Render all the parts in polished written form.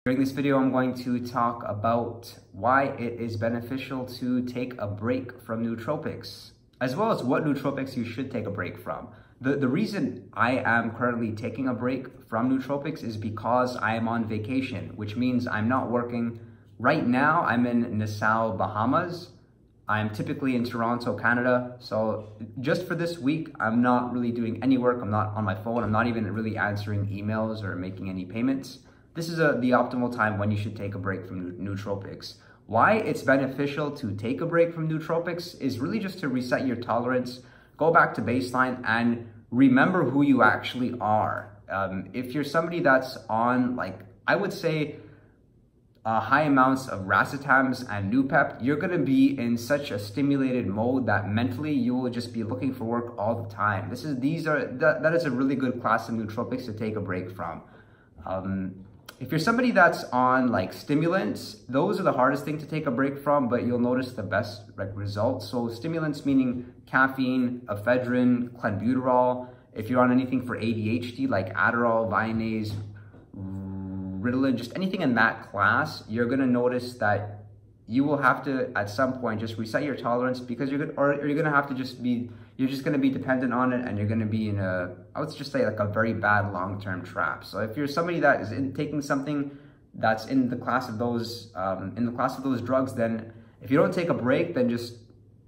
During this video, I'm going to talk about why it is beneficial to take a break from nootropics, as well as what nootropics you should take a break from. The reason I am currently taking a break from nootropics is because I am on vacation, which means I'm not working. Right now, I'm in Nassau, Bahamas. I'm typically in Toronto, Canada. So just for this week, I'm not really doing any work. I'm not on my phone. I'm not even really answering emails or making any payments. This is the optimal time when you should take a break from nootropics. Why it's beneficial to take a break from nootropics is really just to reset your tolerance, go back to baseline, and remember who you actually are. If you're somebody that's on, like, I would say, high amounts of Racetams and Pepped, you're going to be in such a stimulated mode that mentally you will just be looking for work all the time. That is a really good class of nootropics to take a break from. If you're somebody that's on like stimulants, those are the hardest thing to take a break from, but you'll notice the best results. So stimulants meaning caffeine, ephedrine, clenbuterol. If you're on anything for ADHD like Adderall, Vyvanse, Ritalin, just anything in that class, you're gonna notice that you will have to at some point just reset your tolerance, because you're just gonna be dependent on it, and you're gonna be in I would just say like a very bad long-term trap. So if you're somebody that is taking something that's in the class of those drugs, then if you don't take a break, then just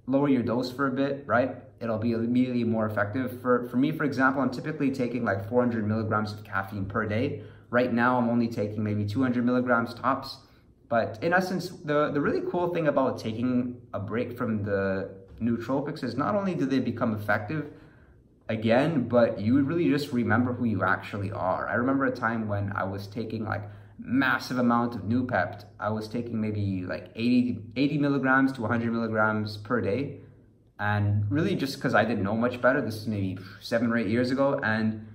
lower your dose for a bit, right? It'll be immediately more effective. For me, for example, I'm typically taking like 400 milligrams of caffeine per day. Right now, I'm only taking maybe 200 milligrams tops. But in essence, the really cool thing about taking a break from the nootropics is not only do they become effective again, but you really just remember who you actually are. I remember a time when I was taking like massive amount of Pepped. I was taking maybe like 80 milligrams to 100 milligrams per day. And really just because I didn't know much better, this is maybe 7 or 8 years ago, and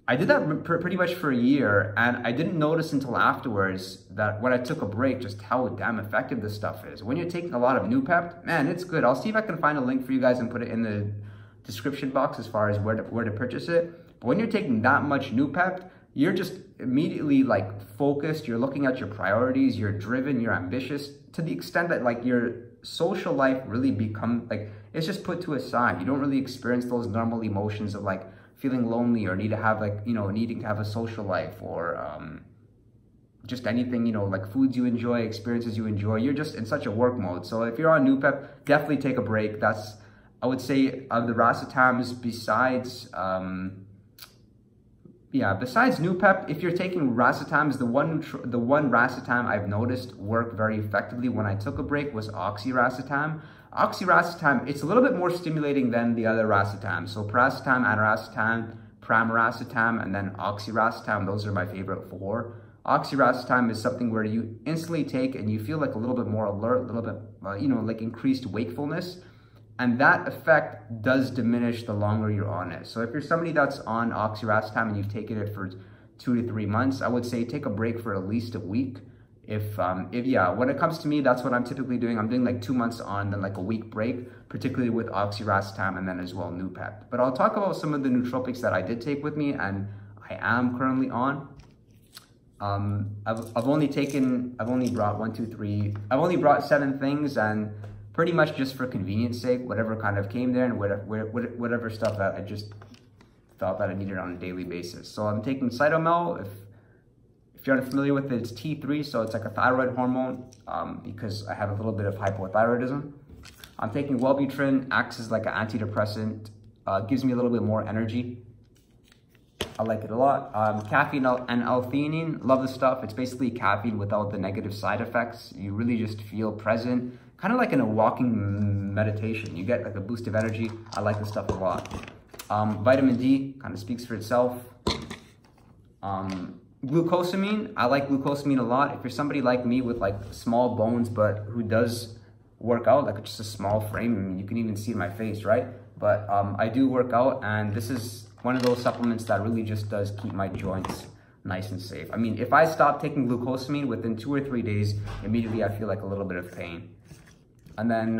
I did that pretty much for a year, and I didn't notice until afterwards that when I took a break, just how damn effective this stuff is. When you're taking a lot of Pepped, man, it's good. I'll see if I can find a link for you guys and put it in the description box as far as where to purchase it. But when you're taking that much Pepped, you're just immediately like focused. You're looking at your priorities. You're driven. You're ambitious to the extent that like your social life really become like it's just put to a side. You don't really experience those normal emotions of like feeling lonely or needing to have a social life, or just anything, like foods you enjoy, experiences you enjoy. You're just in such a work mode. So if you're on Pepped, definitely take a break. That's, I would say, of the Racetams, besides Pepped, if you're taking Racetams, the one Racetam I've noticed work very effectively when I took a break was Racetam. Racetam, it's a little bit more stimulating than the other Racetam. So Paracetam, Aniracetam, Pramiracetam, and then Racetam, those are my favorite 4. Racetam is something where you instantly take and you feel like a little bit more alert, a little bit, like increased wakefulness. And that effect does diminish the longer you're on it. So if you're somebody that's on Racetam and you've taken it for 2 to 3 months, I would say take a break for at least a week. When it comes to me, that's what I'm typically doing. I'm doing like 2 months on, then like a week break, particularly with Racetam and then as well Pepped. But I'll talk about some of the nootropics that I did take with me and I am currently on. I've only brought 7 things, and pretty much just for convenience sake, whatever kind of came there and whatever stuff that I just felt that I needed on a daily basis. So I'm taking Saito Mel. If you're unfamiliar with it, it's T3, so it's like a thyroid hormone because I have a little bit of hypothyroidism. I'm taking Wellbutrin, acts as like an antidepressant, gives me a little bit more energy. I like it a lot. Caffeine and L-theanine, love the stuff. It's basically caffeine without the negative side effects. You really just feel present, kind of like in a walking meditation. You get like a boost of energy. I like this stuff a lot. Vitamin D kind of speaks for itself. Glucosamine, I like glucosamine a lot. If you're somebody like me with like small bones, but who does work out, like just a small frame, I mean, you can even see my face, right? But I do work out, and this is one of those supplements that really just does keep my joints nice and safe. I mean, if I stop taking glucosamine within 2 or 3 days, immediately I feel like a little bit of pain. And then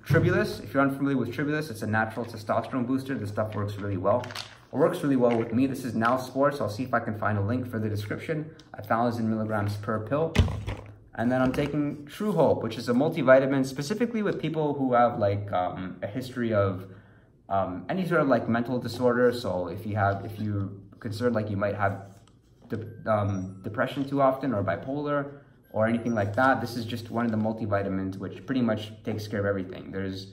Tribulus, if you're unfamiliar with Tribulus, it's a natural testosterone booster. This stuff works really well. It works really well with me. This is Now Sports. I'll see if I can find a link for the description. 1,000 milligrams per pill. And then I'm taking True Hope, which is a multivitamin specifically with people who have like a history of any sort of like mental disorder. So if you're concerned like you might have depression too often or bipolar or anything like that, this is just one of the multivitamins which pretty much takes care of everything. There's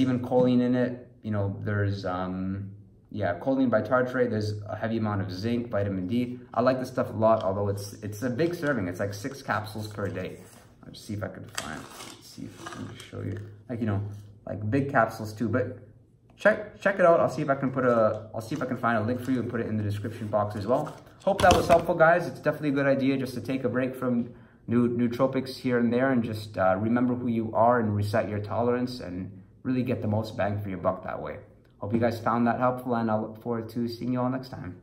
even choline in it. You know, there's choline bitartrate. There's a heavy amount of zinc, vitamin D. I like this stuff a lot, although it's a big serving. It's like 6 capsules per day. I'll just see if I can find. See if I can show you. Like, you know, like big capsules too. But check it out. I'll see if I can find a link for you and put it in the description box as well. Hope that was helpful, guys. It's definitely a good idea just to take a break from nootropics here and there and just remember who you are and reset your tolerance and really get the most bang for your buck that way. Hope you guys found that helpful, and I look forward to seeing you all next time.